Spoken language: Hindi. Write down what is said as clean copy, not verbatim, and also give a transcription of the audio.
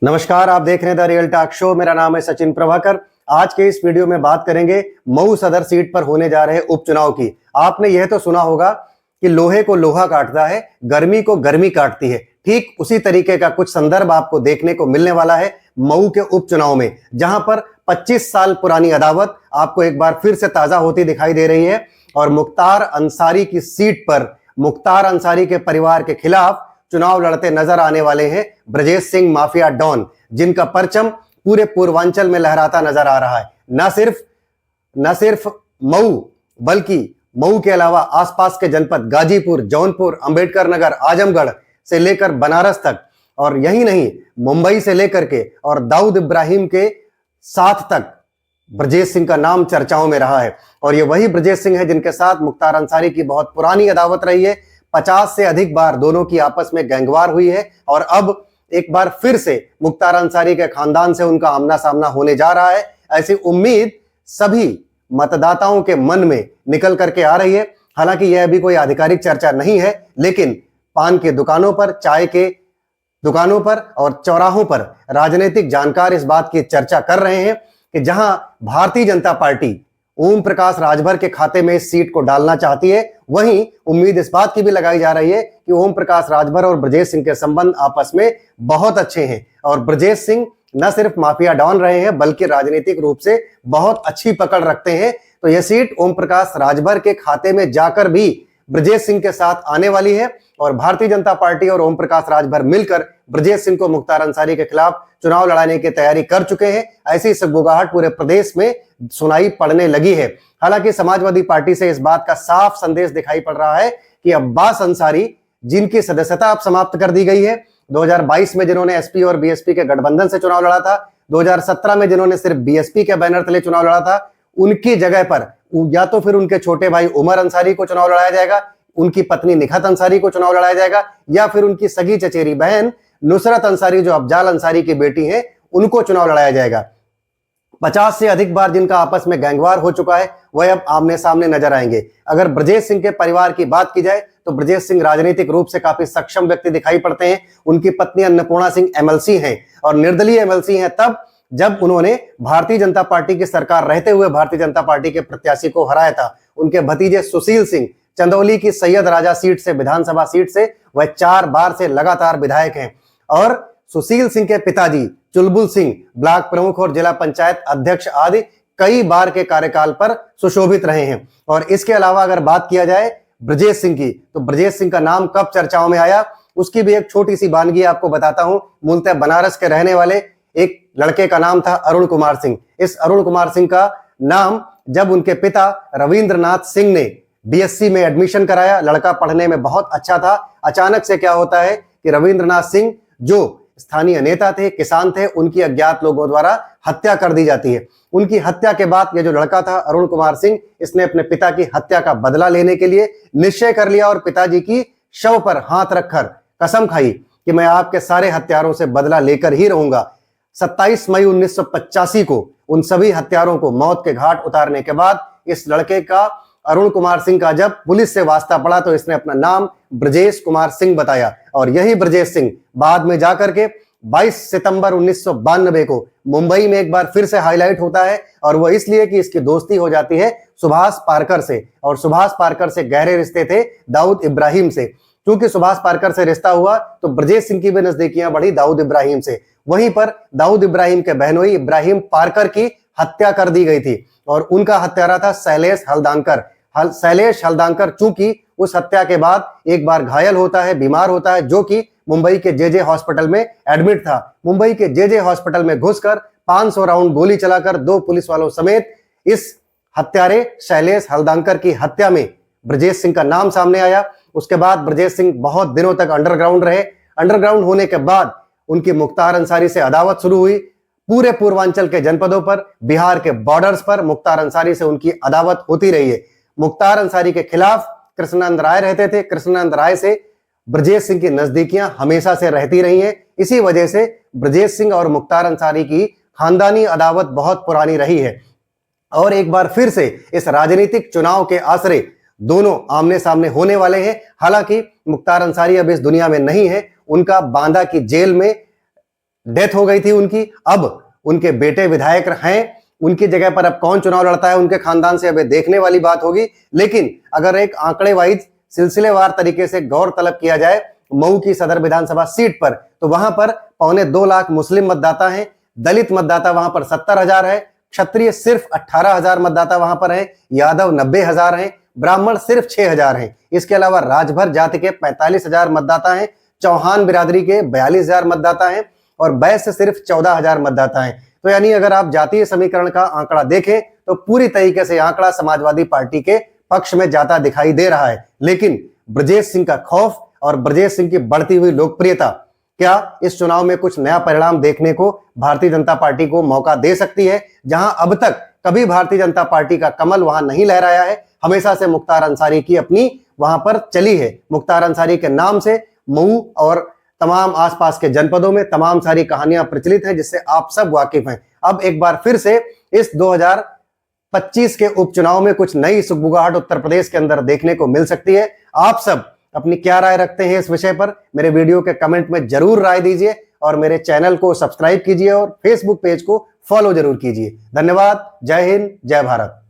नमस्कार, आप देख रहे हैं द रियल टॉक शो। मेरा नाम है सचिन प्रभाकर। आज के इस वीडियो में बात करेंगे मऊ सदर सीट पर होने जा रहे उपचुनाव की। आपने यह तो सुना होगा कि लोहे को लोहा काटता है, गर्मी को गर्मी काटती है। ठीक उसी तरीके का कुछ संदर्भ आपको देखने को मिलने वाला है मऊ के उपचुनाव में, जहां पर 25 साल पुरानी अदावत आपको एक बार फिर से ताजा होती दिखाई दे रही है। और मुख्तार अंसारी की सीट पर मुख्तार अंसारी के परिवार के खिलाफ चुनाव लड़ते नजर आने वाले हैं ब्रजेश सिंह माफिया डॉन, जिनका परचम पूरे पूर्वांचल में लहराता नजर आ रहा है। न सिर्फ मऊ, बल्कि मऊ के अलावा आसपास के जनपद गाजीपुर, जौनपुर, अंबेडकर नगर, आजमगढ़ से लेकर बनारस तक, और यही नहीं मुंबई से लेकर के और दाऊद इब्राहिम के साथ तक ब्रजेश सिंह का नाम चर्चाओं में रहा है। और ये वही ब्रजेश सिंह है जिनके साथ मुख्तार अंसारी की बहुत पुरानी अदावत रही है। 50 से अधिक बार दोनों की आपस में गैंगवार हुई है और अब एक बार फिर से मुख्तार अंसारी के खानदान से उनका आमना सामना होने जा रहा है। ऐसी उम्मीद सभी मतदाताओं के मन में निकल करके आ रही है। हालांकि यह अभी कोई आधिकारिक चर्चा नहीं है, लेकिन पान के दुकानों पर, चाय के दुकानों पर और चौराहों पर राजनीतिक जानकार इस बात की चर्चा कर रहे हैं कि जहां भारतीय जनता पार्टी ओम प्रकाश राजभर के खाते में इस सीट को डालना चाहती है, वहीं उम्मीद इस बात की भी लगाई जा रही है कि ओम प्रकाश राजभर और ब्रजेश सिंह के संबंध आपस में बहुत अच्छे हैं। और ब्रजेश सिंह न सिर्फ माफिया डॉन रहे हैं, बल्कि राजनीतिक रूप से बहुत अच्छी पकड़ रखते हैं। तो यह सीट ओम प्रकाश राजभर के खाते में जाकर भी ब्रजेश सिंह के साथ आने वाली है। और भारतीय जनता पार्टी और ओम प्रकाश राजभर मिलकर ब्रजेश सिंह को मुख्तार अंसारी के खिलाफ चुनाव लड़ाने की तैयारी कर चुके हैं। ऐसी सगबुगाहट पूरे प्रदेश में सुनाई पड़ने लगी है। हालांकि समाजवादी पार्टी से इस बात का साफ संदेश दिखाई पड़ रहा है कि अब्बास अंसारी, जिनकी सदस्यता अब समाप्त कर दी गई है, 2022 में जिन्होंने एसपी और बीएसपी के गठबंधन से चुनाव लड़ा था, 2017 में जिन्होंने सिर्फ बीएसपी के बैनर तले चुनाव लड़ा था, उनकी जगह पर या तो फिर उनके छोटे भाई उमर अंसारी को चुनाव लड़ाया जाएगा, उनकी पत्नी निखत अंसारी को चुनाव लड़ाया जाएगा, या फिर उनकी सगी चचेरी बहन नुसरत अंसारी, जो अफजाल अंसारी की बेटी है, उनको चुनाव लड़ाया जाएगा। 50 से अधिक बार जिनका आपस में गैंगवार हो चुका है, वह अब आमने सामने नजर आएंगे। अगर ब्रजेश सिंह के परिवार की बात की जाए तो ब्रजेश सिंह राजनीतिक रूप से काफी सक्षम व्यक्ति दिखाई पड़ते हैं। उनकी पत्नी अन्नपूर्णा सिंह एमएलसी हैं और निर्दलीय एमएलसी हैं, तब जब उन्होंने भारतीय जनता पार्टी की सरकार रहते हुए भारतीय जनता पार्टी के प्रत्याशी को हराया था। उनके भतीजे सुशील सिंह चंदौली की सैयद राजा सीट से, विधानसभा सीट से, वह 4 बार से लगातार विधायक हैं। और सुशील सिंह के पिताजी चुलबुल सिंह ब्लॉक प्रमुख और जिला पंचायत अध्यक्ष आदि कई बार के कार्यकाल पर सुशोभित रहे हैं। और इसके अलावा अगर बात किया जाए ब्रजेश सिंह की, तो ब्रजेश सिंह का नाम कब चर्चाओं में आया, उसकी भी एक छोटी सी वानगी आपको बताता हूं। मूलतः बनारस के रहने वाले एक लड़के का नाम था अरुण कुमार सिंह। इस अरुण कुमार सिंह का नाम जब उनके पिता रविंद्रनाथ सिंह ने बीएससी में एडमिशन कराया, लड़का पढ़ने में बहुत अच्छा था, अचानक से क्या होता है कि रविंद्रनाथ सिंह जो स्थानीय नेता थे, किसान थे, उनकी अज्ञात लोगों द्वारा हत्या कर दी जाती है। उनकी हत्या के बाद ये जो लड़का था अरुण कुमार सिंह, इसने अपने पिता की हत्या का बदला लेने के लिए निश्चय कर लिया और पिताजी की शव पर हाथ रखकर कसम खाई कि मैं आपके सारे हत्यारों से बदला लेकर ही रहूंगा। 27 मई 1985 को उन सभी हत्यारों को मौत के घाट उतारने के बाद इस लड़के का, अरुण कुमार सिंह का, जब पुलिस से वास्ता पड़ा तो इसने अपना नाम ब्रजेश कुमार सिंह बताया। और यही ब्रजेश सिंह बाद में जाकर के 22 सितंबर 1992 को मुंबई में एक बार फिर से हाईलाइट होता है। और वह इसलिए कि इसकी दोस्ती हो जाती है सुभाष पारकर से, और सुभाष पारकर से गहरे रिश्ते थे दाऊद इब्राहिम से। क्योंकि सुभाष पारकर से रिश्ता हुआ तो ब्रजेश सिंह की भी नजदीकियां बढ़ी दाऊद इब्राहिम से। वहीं पर दाऊद इब्राहिम के बहनोई इब्राहिम पारकर की हत्या कर दी गई थी और उनका हत्यारा था शैलेश हल्दांकर। शैलेश हल्दांकर चूंकि उस हत्या के बाद एक बार घायल होता है, बीमार होता है, जो कि मुंबई के जेजे हॉस्पिटल में एडमिट था। मुंबई के जेजे हॉस्पिटल में घुसकर 500 राउंड गोली चलाकर 2 पुलिस वालों समेत इस हत्यारे शैलेश हल्दांकर की हत्या में ब्रजेश सिंह का नाम सामने आया। उसके बाद ब्रजेश सिंह बहुत दिनों तक अंडरग्राउंड रहे। अंडरग्राउंड होने के बाद उनकी मुख्तार अंसारी से अदावत शुरू हुई। पूरे पूर्वांचल के जनपदों पर, बिहार के बॉर्डर्स पर मुख्तार अंसारी से उनकी अदावत होती रही है। मुख्तार अंसारी के खिलाफ कृष्णानंद राय रहते थे। कृष्णानंद राय से ब्रजेश सिंह की नजदीकियां हमेशा से रहती रही हैं। इसी वजह से ब्रजेश सिंह और मुख्तार अंसारी की खानदानी अदावत बहुत पुरानी रही है। और एक बार फिर से इस राजनीतिक चुनाव के आसरे दोनों आमने सामने होने वाले हैं। हालांकि मुख्तार अंसारी अब इस दुनिया में नहीं है, उनका बांदा की जेल में डेथ हो गई थी उनकी, अब उनके बेटे विधायक हैं, उनकी जगह पर अब कौन चुनाव लड़ता है उनके खानदान से, अब देखने वाली बात होगी। लेकिन अगर एक आंकड़े वाइज सिलसिलेवार तरीके से गौर तलब किया जाए मऊ की सदर विधानसभा सीट पर, तो वहां पर 2.25 लाख मुस्लिम मतदाता हैं, दलित मतदाता वहां पर 70,000 है, क्षत्रिय सिर्फ 18,000 मतदाता वहां पर है, यादव 90,000 हैं, ब्राह्मण सिर्फ 6,000 हैं। इसके अलावा राजभर जाति के 45,000 मतदाता हैं, चौहान बिरादरी के 42,000 मतदाता हैं और वैश्य सिर्फ 14,000 मतदाता हैं। तो यानी अगर आप जातीय समीकरण का आंकड़ा देखें तो पूरी तरीके से आंकड़ा समाजवादी पार्टी के पक्ष में जाता दिखाई दे रहा है। लेकिन ब्रजेश सिंह का खौफ और ब्रजेश सिंह की बढ़ती हुई लोकप्रियता क्या इस चुनाव में कुछ नया परिणाम देखने को भारतीय जनता पार्टी को मौका दे सकती है? जहां अब तक कभी भारतीय जनता पार्टी का कमल वहां नहीं लहराया है, हमेशा से मुख्तार अंसारी की अपनी वहां पर चली है। मुख्तार अंसारी के नाम से मऊ और तमाम आसपास के जनपदों में तमाम सारी कहानियां प्रचलित हैं जिससे आप सब वाकिफ हैं। अब एक बार फिर से इस 2025 के उपचुनाव में कुछ नई सुगबुगाहट उत्तर प्रदेश के अंदर देखने को मिल सकती है। आप सब अपनी क्या राय रखते हैं इस विषय पर मेरे वीडियो के कमेंट में जरूर राय दीजिए और मेरे चैनल को सब्सक्राइब कीजिए और फेसबुक पेज को फॉलो जरूर कीजिए। धन्यवाद। जय हिंद, जय भारत।